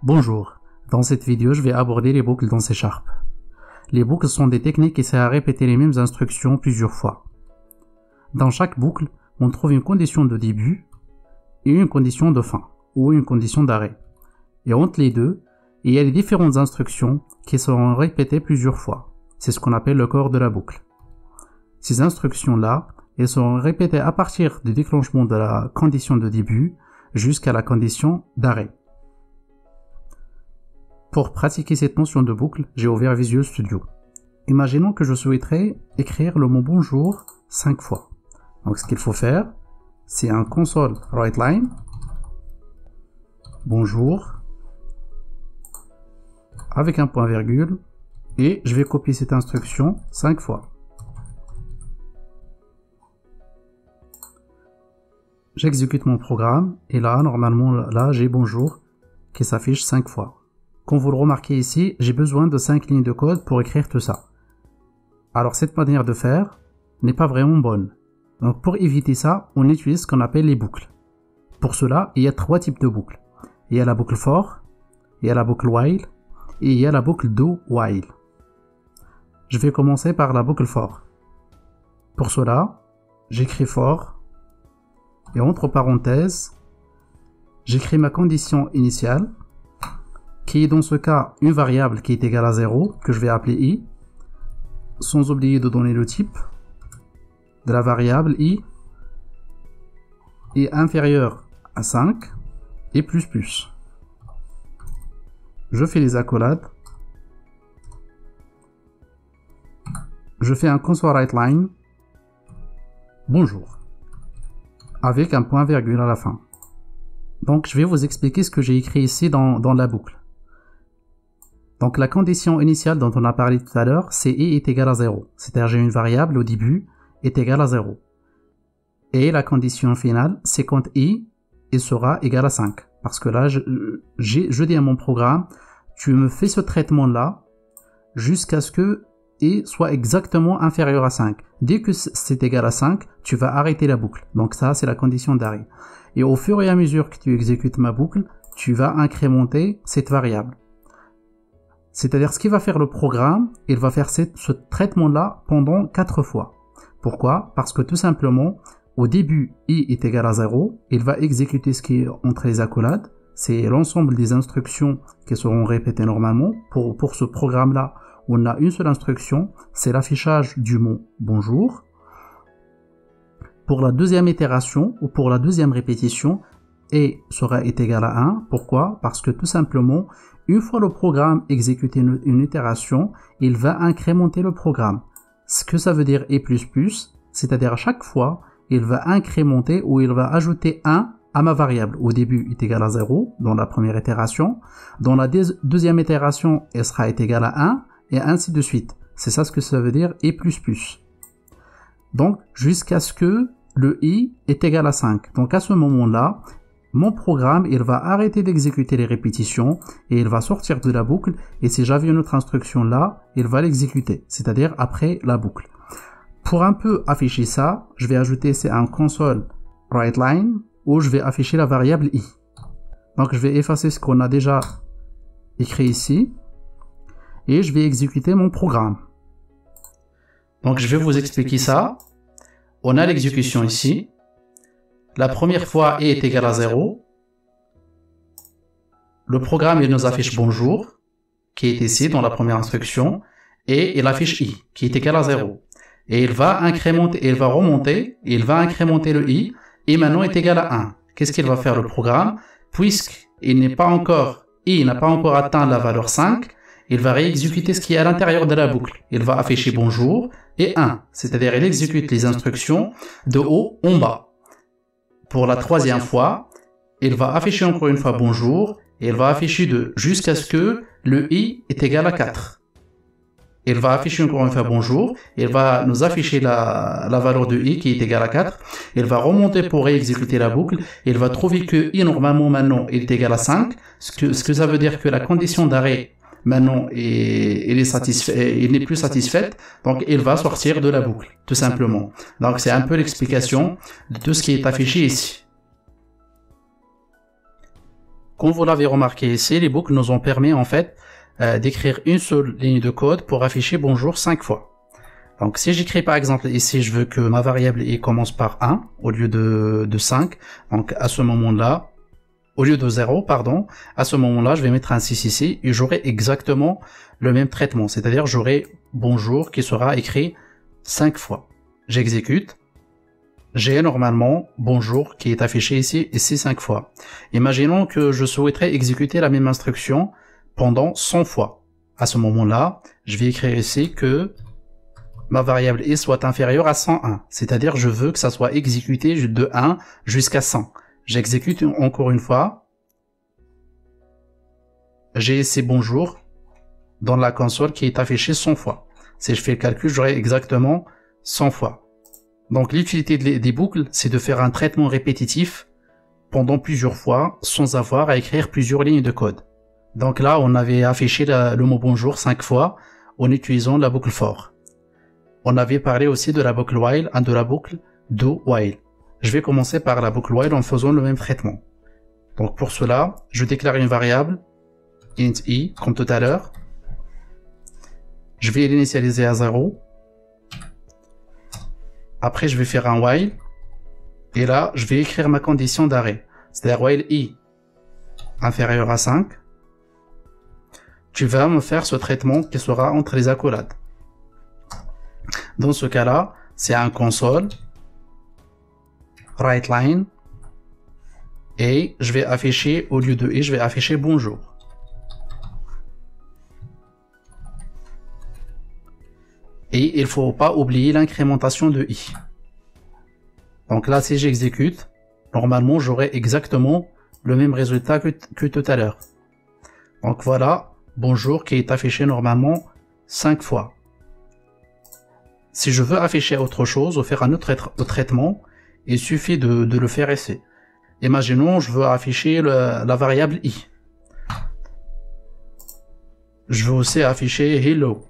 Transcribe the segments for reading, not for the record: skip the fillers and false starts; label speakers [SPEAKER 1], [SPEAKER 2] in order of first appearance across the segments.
[SPEAKER 1] Bonjour, dans cette vidéo je vais aborder les boucles dans C#. Les boucles sont des techniques qui servent à répéter les mêmes instructions plusieurs fois. Dans chaque boucle, on trouve une condition de début et une condition de fin, ou une condition d'arrêt. Et entre les deux, il y a les différentes instructions qui seront répétées plusieurs fois. C'est ce qu'on appelle le corps de la boucle. Ces instructions-là, elles seront répétées à partir du déclenchement de la condition de début jusqu'à la condition d'arrêt. Pour pratiquer cette notion de boucle, j'ai ouvert Visual Studio. Imaginons que je souhaiterais écrire le mot bonjour 5 fois. Donc ce qu'il faut faire, c'est un console WriteLine, bonjour, avec un point virgule, et je vais copier cette instruction 5 fois. J'exécute mon programme, et là, normalement, là, j'ai bonjour qui s'affiche 5 fois. Comme vous le remarquez ici, j'ai besoin de 5 lignes de code pour écrire tout ça. Alors cette manière de faire n'est pas vraiment bonne. Donc pour éviter ça, on utilise ce qu'on appelle les boucles. Pour cela, il y a 3 types de boucles. Il y a la boucle for, il y a la boucle while, et il y a la boucle do while. Je vais commencer par la boucle for. Pour cela, j'écris for, et entre parenthèses, j'écris ma condition initiale, qui est dans ce cas une variable qui est égale à 0, que je vais appeler i, sans oublier de donner le type de la variable i est inférieur à 5 et plus. Je fais les accolades, je fais un console WriteLine, bonjour, avec un point virgule à la fin. Donc je vais vous expliquer ce que j'ai écrit ici dans la boucle. Donc la condition initiale dont on a parlé tout à l'heure, c'est i est égal à 0. C'est-à-dire j'ai une variable au début est égale à 0. Et la condition finale, c'est quand i sera égal à 5. Parce que là, je dis à mon programme, tu me fais ce traitement-là jusqu'à ce que i soit exactement inférieur à 5. Dès que c'est égal à 5, tu vas arrêter la boucle. Donc ça, c'est la condition d'arrêt. Et au fur et à mesure que tu exécutes ma boucle, tu vas incrémenter cette variable. C'est-à-dire ce qu'il va faire le programme, il va faire ce traitement-là pendant 4 fois. Pourquoi? Parce que tout simplement, au début, i est égal à 0, il va exécuter ce qui est entre les accolades, c'est l'ensemble des instructions qui seront répétées normalement. Pour ce programme-là, on a une seule instruction, c'est l'affichage du mot bonjour. Pour la deuxième itération, ou pour la deuxième répétition, et est égal à 1. Pourquoi? Parce que tout simplement, une fois le programme exécuté une itération, il va incrémenter le programme. Ce que ça veut dire et++, c'est-à-dire à chaque fois, il va incrémenter ou il va ajouter 1 à ma variable. Au début, est égal à 0 dans la première itération. Dans la deuxième itération, elle sera est égal à 1 et ainsi de suite. C'est ça ce que ça veut dire et++. Donc, jusqu'à ce que le i est égal à 5. Donc à ce moment-là, mon programme, il va arrêter d'exécuter les répétitions et il va sortir de la boucle. Et si j'avais une autre instruction là, il va l'exécuter, c'est-à-dire après la boucle. Pour un peu afficher ça, je vais ajouter un console WriteLine où je vais afficher la variable i. Donc je vais effacer ce qu'on a déjà écrit ici et je vais exécuter mon programme. Donc je vais vous expliquer ça. On a l'exécution ici. La première fois, i est égal à 0. Le programme, il nous affiche bonjour, qui est ici dans la première instruction, et il affiche i, qui est égal à 0. Et il va incrémenter, il va remonter, il va incrémenter le i, et maintenant est égal à 1. Qu'est-ce qu'il va faire le programme? Puisqu'il n'est pas encore, i n'a pas encore atteint la valeur 5, il va réexécuter ce qui est à l'intérieur de la boucle. Il va afficher bonjour et 1, c'est-à-dire il exécute les instructions de haut en bas. Pour la troisième fois, il va afficher encore une fois bonjour, et il va afficher 2, jusqu'à ce que le i est égal à 4. Il va afficher encore une fois bonjour, il va nous afficher la valeur de i qui est égale à 4, il va remonter pour réexécuter la boucle, il va trouver que i normalement maintenant il est égal à 5, ce que ça veut dire que la condition d'arrêt maintenant il n'est plus satisfaite, donc il va sortir de la boucle, tout simplement. Donc c'est un peu l'explication de tout ce qui est affiché ici. Comme vous l'avez remarqué ici, les boucles nous ont permis en fait d'écrire une seule ligne de code pour afficher bonjour 5 fois. Donc si j'écris par exemple ici, je veux que ma variable i commence par 1 au lieu de 5, donc à ce moment-là, au lieu de 0, pardon, à ce moment-là, je vais mettre un 6 ici et j'aurai exactement le même traitement, c'est-à-dire j'aurai bonjour qui sera écrit 5 fois. J'exécute, j'ai normalement bonjour qui est affiché ici 5 fois. Imaginons que je souhaiterais exécuter la même instruction pendant 100 fois. À ce moment-là, je vais écrire ici que ma variable i soit inférieure à 101, c'est-à-dire je veux que ça soit exécuté de 1 jusqu'à 100. J'exécute encore une fois. J'ai ici bonjour dans la console qui est affiché 100 fois. Si je fais le calcul, j'aurai exactement 100 fois. Donc l'utilité des boucles, c'est de faire un traitement répétitif pendant plusieurs fois sans avoir à écrire plusieurs lignes de code. Donc là, on avait affiché le mot bonjour 5 fois en utilisant la boucle for. On avait parlé aussi de la boucle while et de la boucle do while. Je vais commencer par la boucle while en faisant le même traitement. Donc pour cela, je déclare une variable int i comme tout à l'heure. Je vais l'initialiser à 0. Après, je vais faire un while. Et là, je vais écrire ma condition d'arrêt. C'est-à-dire while i inférieur à 5. Tu vas me faire ce traitement qui sera entre les accolades. Dans ce cas-là, c'est un console writeLine et je vais afficher, au lieu de i, je vais afficher bonjour. Et il faut pas oublier l'incrémentation de i. Donc là, si j'exécute, normalement, j'aurai exactement le même résultat que tout à l'heure. Donc voilà, bonjour qui est affiché normalement 5 fois. Si je veux afficher autre chose ou faire un autre traitement, il suffit de le faire ici. Imaginons, je veux afficher la variable i. Je veux aussi afficher hello.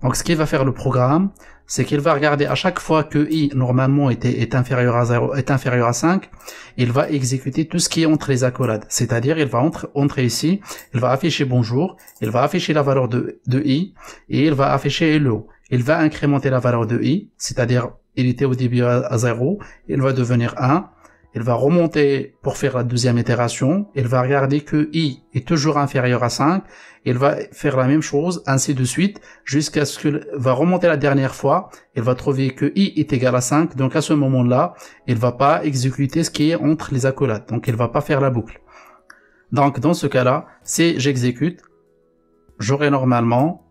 [SPEAKER 1] Donc ce qu'il va faire le programme, c'est qu'il va regarder à chaque fois que i normalement est inférieur à 0, est inférieur à 5, il va exécuter tout ce qui est entre les accolades. C'est-à-dire, il va entrer ici, il va afficher bonjour, il va afficher la valeur de i, et il va afficher hello. Il va incrémenter la valeur de i, c'est-à-dire, il était au début à 0, il va devenir 1, il va remonter pour faire la deuxième itération, il va regarder que i est toujours inférieur à 5, il va faire la même chose, ainsi de suite, jusqu'à ce qu'il va remonter la dernière fois, il va trouver que i est égal à 5, donc à ce moment-là, il va pas exécuter ce qui est entre les accolades, donc il va pas faire la boucle. Donc dans ce cas-là, si j'exécute, j'aurai normalement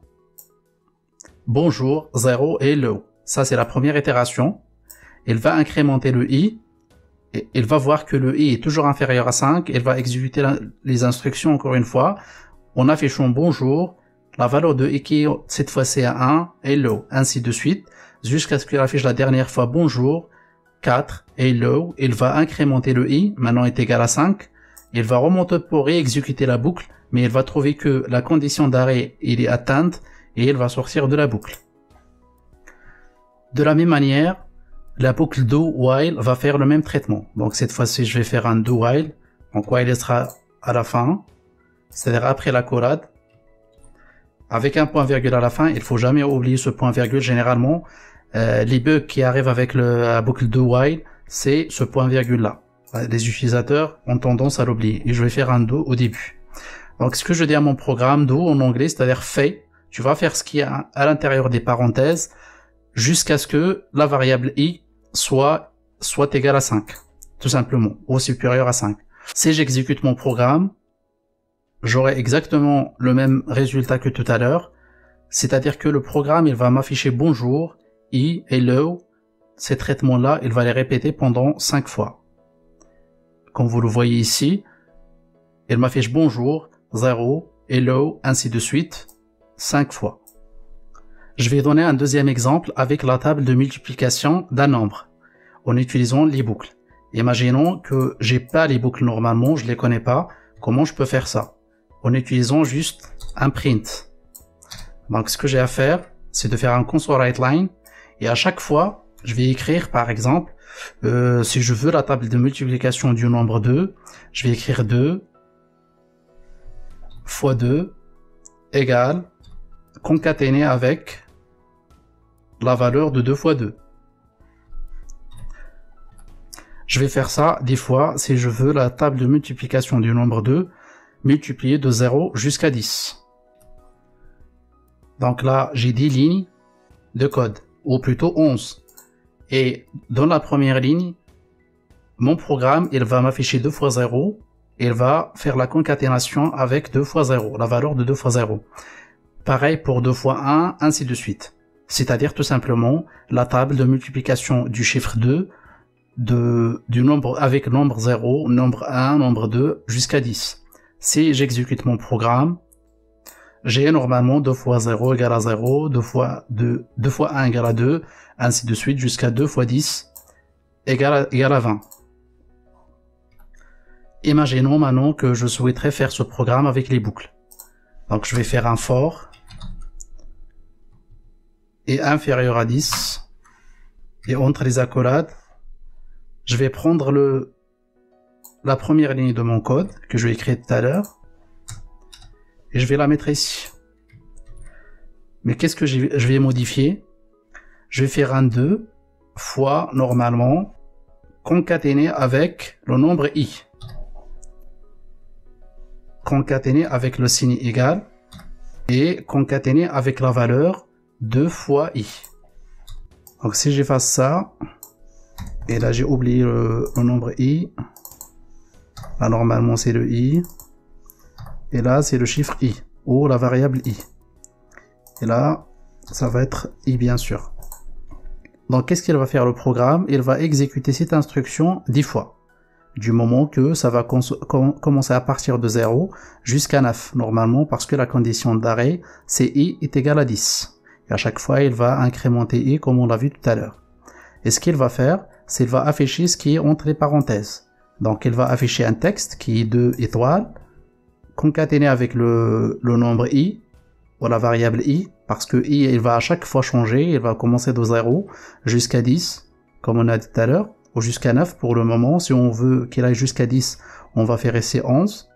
[SPEAKER 1] bonjour, 0 et hello. Ça, c'est la première itération. Il va incrémenter le i. Et il va voir que le i est toujours inférieur à 5. Il va exécuter les instructions encore une fois en affichant bonjour, la valeur de i qui cette fois-ci à 1, hello, ainsi de suite, jusqu'à ce qu'il affiche la dernière fois bonjour, 4, hello. Il va incrémenter le i, maintenant est égal à 5. Il va remonter pour réexécuter la boucle, mais il va trouver que la condition d'arrêt il est atteinte, et il va sortir de la boucle. De la même manière, la boucle do while va faire le même traitement. Donc cette fois-ci, je vais faire un do while. Donc while sera à la fin, c'est-à-dire après l'accolade. Avec un point virgule à la fin, il faut jamais oublier ce point virgule. Généralement, les bugs qui arrivent avec la boucle do while, c'est ce point virgule là. Les utilisateurs ont tendance à l'oublier. Et je vais faire un do au début. Donc ce que je dis à mon programme do en anglais, c'est-à-dire fait. Tu vas faire ce qui est à l'intérieur des parenthèses jusqu'à ce que la variable i soit égale à 5, tout simplement, ou supérieure à 5. Si j'exécute mon programme, j'aurai exactement le même résultat que tout à l'heure, c'est-à-dire que le programme, il va m'afficher bonjour, i, hello, ces traitements-là, il va les répéter pendant 5 fois. Comme vous le voyez ici, il m'affiche bonjour, 0, hello, ainsi de suite, 5 fois. Je vais donner un deuxième exemple avec la table de multiplication d'un nombre en utilisant les boucles. Imaginons que j'ai pas les boucles normalement, je les connais pas. Comment je peux faire ça? En utilisant juste un print. Donc ce que j'ai à faire, c'est de faire un console writeLine et à chaque fois, je vais écrire par exemple Si je veux la table de multiplication du nombre 2, je vais écrire 2 fois 2 égale concaténer avec la valeur de 2 fois 2. Je vais faire ça 10 fois si je veux la table de multiplication du nombre 2 multipliée de 0 jusqu'à 10. Donc là, j'ai 10 lignes de code, ou plutôt 11. Et dans la première ligne, mon programme, il va m'afficher 2 fois 0. Il va faire la concaténation avec 2 fois 0, la valeur de 2 fois 0. Pareil pour 2 fois 1, ainsi de suite. C'est-à-dire tout simplement la table de multiplication du chiffre 2 du nombre avec nombre 0, nombre 1, nombre 2 jusqu'à 10. Si j'exécute mon programme, j'ai normalement 2 fois 0 égale à 0, 2 fois 1 égale à 2, ainsi de suite jusqu'à 2 fois 10 égale à 20. Imaginons maintenant que je souhaiterais faire ce programme avec les boucles. Donc je vais faire un for et inférieur à 10, et entre les accolades, je vais prendre la première ligne de mon code que je vais écrire tout à l'heure et je vais la mettre ici. Mais qu'est-ce que je vais modifier? Je vais faire un 2 fois normalement concaténé avec le nombre i. Concaténé avec le signe égal et concaténé avec la valeur 2 fois i. Donc si j'efface ça, et là j'ai oublié le nombre i, là normalement c'est le i, et là c'est le chiffre i, ou la variable i. Et là, ça va être i bien sûr. Donc qu'est-ce qu'il va faire le programme? Il va exécuter cette instruction 10 fois. Du moment que ça va commencer à partir de 0 jusqu'à 9, normalement, parce que la condition d'arrêt, c'est i est égal à 10. Et à chaque fois, il va incrémenter i comme on l'a vu tout à l'heure. Et ce qu'il va faire, c'est qu'il va afficher ce qui est entre les parenthèses. Donc il va afficher un texte qui est 2 étoiles, concaténé avec le nombre i, ou la variable i, parce que i, il va à chaque fois changer, il va commencer de 0 jusqu'à 10, comme on a dit tout à l'heure, ou jusqu'à 9 pour le moment. Si on veut qu'il aille jusqu'à 10, on va faire ici 11.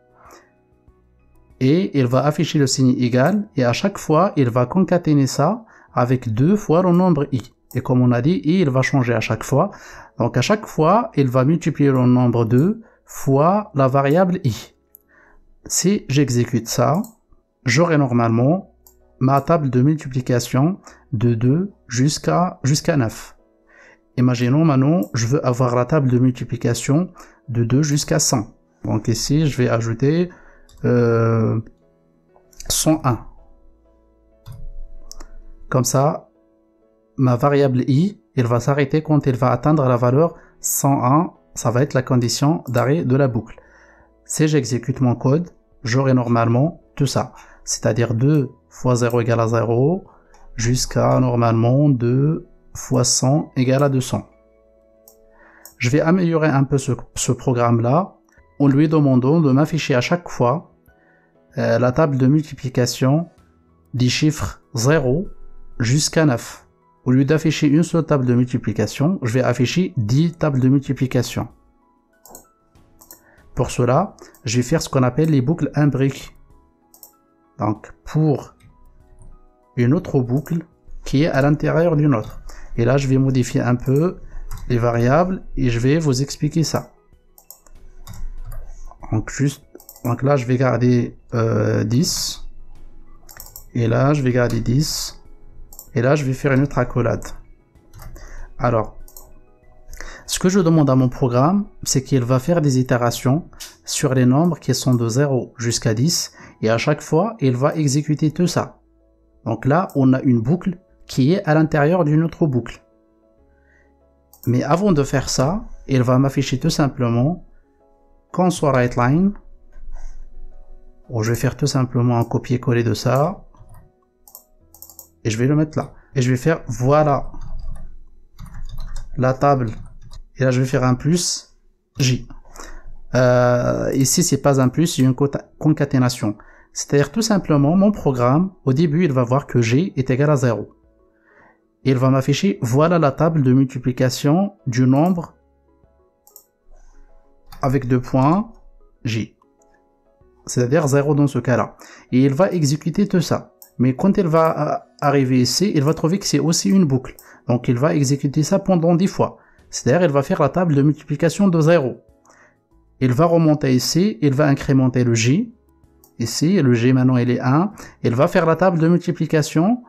[SPEAKER 1] Et il va afficher le signe égal, et à chaque fois, il va concaténer ça avec 2 fois le nombre i. Et comme on a dit, i, il va changer à chaque fois. Donc à chaque fois, il va multiplier le nombre 2 fois la variable i. Si j'exécute ça, j'aurai normalement ma table de multiplication de 2 jusqu'à 9. Imaginons maintenant, je veux avoir la table de multiplication de 2 jusqu'à 100. Donc ici, je vais ajouter 101. Comme ça, ma variable i, elle va s'arrêter quand elle va atteindre la valeur 101. Ça va être la condition d'arrêt de la boucle. Si j'exécute mon code, j'aurai normalement tout ça. C'est-à-dire 2 fois 0 égale à 0, jusqu'à normalement 2 fois 100 égale à 200. Je vais améliorer un peu ce programme-là en lui demandant de m'afficher à chaque fois la table de multiplication des chiffres 0 jusqu'à 9. Au lieu d'afficher une seule table de multiplication, je vais afficher 10 tables de multiplication. Pour cela, je vais faire ce qu'on appelle les boucles imbriquées. Donc, pour une autre boucle qui est à l'intérieur d'une autre. Et là, je vais modifier un peu les variables et je vais vous expliquer ça. Donc là, je vais garder 10. Et là, je vais garder 10. Et là, je vais faire une autre accolade. Alors, ce que je demande à mon programme, c'est qu'il va faire des itérations sur les nombres qui sont de 0 jusqu'à 10. Et à chaque fois, il va exécuter tout ça. Donc là, on a une boucle qui est à l'intérieur d'une autre boucle. Mais avant de faire ça, il va m'afficher tout simplement console.writeLine. Bon, je vais faire tout simplement un copier-coller de ça. Et je vais le mettre là. Et je vais faire, voilà, la table. Et là, je vais faire un plus J. Ici, c'est pas un plus, c'est une concaténation. C'est-à-dire tout simplement, mon programme, au début, il va voir que G est égal à 0. il va m'afficher voilà la table de multiplication du nombre avec deux points J. C'est-à-dire 0 dans ce cas-là. Et il va exécuter tout ça. Mais quand il va arriver ici, il va trouver que c'est aussi une boucle. Donc il va exécuter ça pendant 10 fois. C'est-à-dire il va faire la table de multiplication de 0. Il va remonter ici, il va incrémenter le J. Ici, le G maintenant il est 1. Il va faire la table de multiplication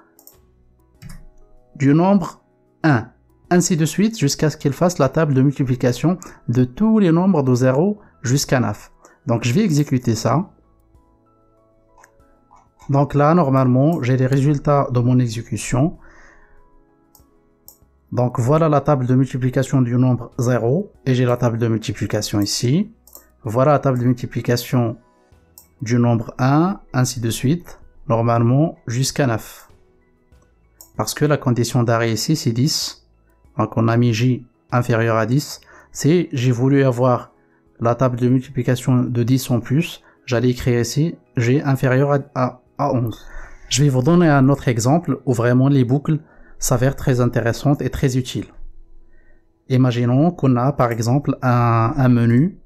[SPEAKER 1] du nombre 1. Ainsi de suite jusqu'à ce qu'il fasse la table de multiplication de tous les nombres de 0 jusqu'à 9. Donc je vais exécuter ça. Donc là, normalement, j'ai les résultats de mon exécution. Donc voilà la table de multiplication du nombre 0. Et j'ai la table de multiplication ici. Voilà la table de multiplication du nombre 1, ainsi de suite. Normalement, jusqu'à 9. Parce que la condition d'arrêt ici, c'est 10. Donc on a mis J inférieur à 10. C'est j'ai voulu avoir la table de multiplication de 10 en plus. J'allais écrire ici G inférieur à 11. Je vais vous donner un autre exemple où vraiment les boucles s'avèrent très intéressantes et très utiles. Imaginons qu'on a par exemple un menu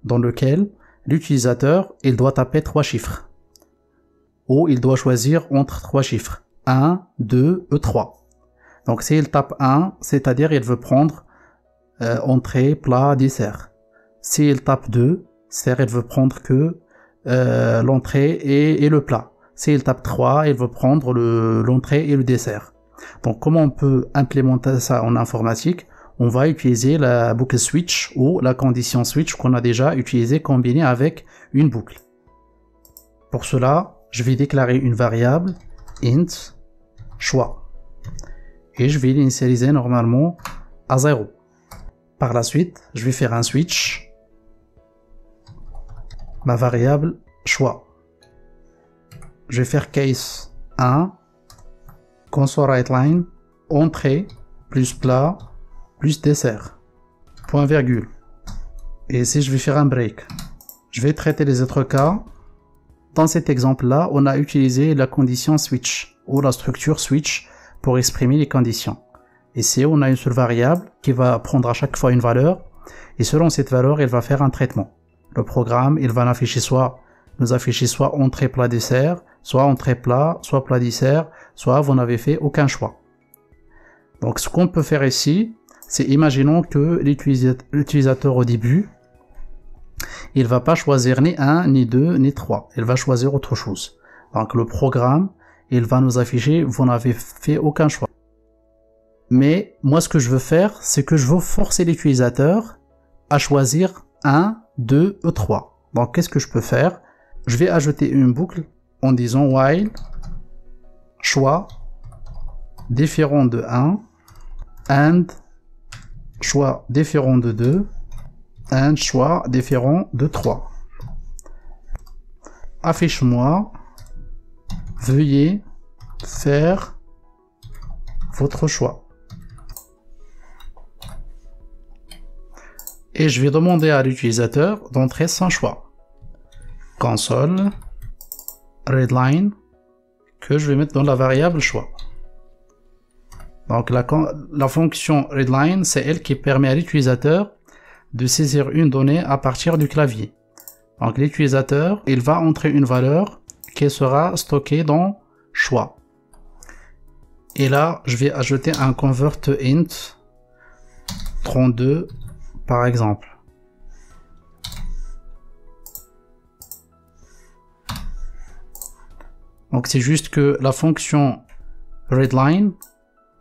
[SPEAKER 1] dans lequel l'utilisateur il doit taper 3 chiffres. Ou il doit choisir entre 3 chiffres. 1, 2 et 3. Donc s'il tape 1, c'est-à-dire il veut prendre entrée, plat, dessert. S'il tape 2, c'est-à-dire il veut prendre que l'entrée et le plat. S'il tape 3, il veut prendre l'entrée et le dessert. Donc comment on peut implémenter ça en informatique? On va utiliser la boucle switch ou la condition switch qu'on a déjà utilisée combinée avec une boucle. Pour cela, je vais déclarer une variable int choix et je vais l'initialiser normalement à 0. Par la suite, je vais faire un switch ma variable choix. Je vais faire case 1 console writeLine entrée plus plat plus dessert point virgule. Et ici je vais faire un break. Je vais traiter les autres cas. Dans cet exemple là, on a utilisé la condition switch ou la structure switch pour exprimer les conditions. Ici on a une seule variable qui va prendre à chaque fois une valeur et selon cette valeur il va faire un traitement. Le programme il va nous afficher soit entrée plat dessert, soit entrée plat, soit plat dessert, soit vous n'avez fait aucun choix. Donc ce qu'on peut faire ici, c'est imaginons que l'utilisateur au début, il va pas choisir ni 1, ni 2, ni 3. Il va choisir autre chose. Donc le programme, il va nous afficher, vous n'avez fait aucun choix. Mais moi ce que je veux faire, c'est que je veux forcer l'utilisateur à choisir 1, 2 et 3. Donc qu'est-ce que je peux faire? Je vais ajouter une boucle en disant while choix différent de 1 and choix différent de 2 and choix différent de 3. Affiche-moi veuillez faire votre choix. Et je vais demander à l'utilisateur d'entrer son choix. Console readline que je vais mettre dans la variable choix. Donc la fonction readline, c'est elle qui permet à l'utilisateur de saisir une donnée à partir du clavier. Donc l'utilisateur, il va entrer une valeur qui sera stockée dans choix. Et là, je vais ajouter un convert int 32 par exemple. Donc c'est juste que la fonction readline,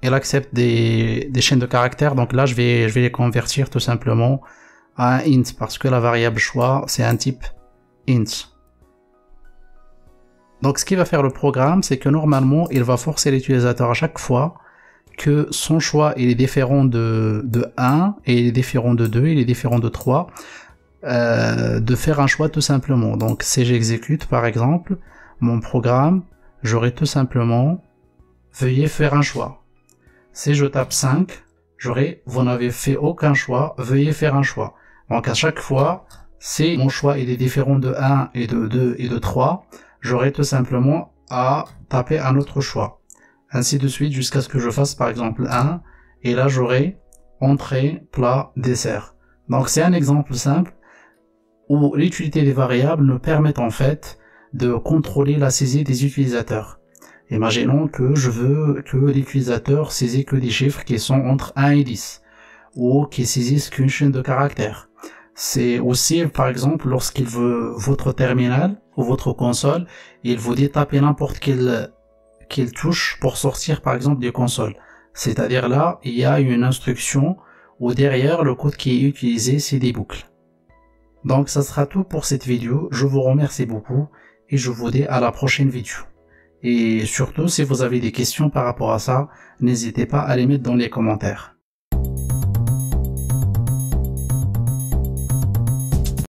[SPEAKER 1] elle accepte des chaînes de caractères. Donc là, je vais les convertir tout simplement à un int parce que la variable choix, c'est un type int. Donc ce qui va faire le programme, c'est que normalement, il va forcer l'utilisateur à chaque fois que son choix il est différent de 1, et il est différent de 2, il est différent de 3, de faire un choix tout simplement. Donc si j'exécute par exemple mon programme, j'aurai tout simplement veuillez faire un choix. Si je tape 5, j'aurai vous n'avez fait aucun choix, veuillez faire un choix. Donc à chaque fois, si mon choix il est différent de 1 et de 2 et de 3, j'aurai tout simplement à taper un autre choix. ainsi de suite jusqu'à ce que je fasse par exemple 1, et là j'aurai entrée, plat, dessert. Donc c'est un exemple simple où l'utilité des variables nous permet en fait de contrôler la saisie des utilisateurs. Imaginons que je veux que l'utilisateur saisisse que des chiffres qui sont entre 1 et 10, ou qui saisissent qu'une chaîne de caractères. C'est aussi, par exemple, lorsqu'il veut votre terminal ou votre console, il vous dit taper n'importe quelle touche pour sortir, par exemple, du console. C'est-à-dire là, il y a une instruction où derrière, le code qui est utilisé, c'est des boucles. Donc, ça sera tout pour cette vidéo. Je vous remercie beaucoup et je vous dis à la prochaine vidéo. Et surtout, si vous avez des questions par rapport à ça, n'hésitez pas à les mettre dans les commentaires.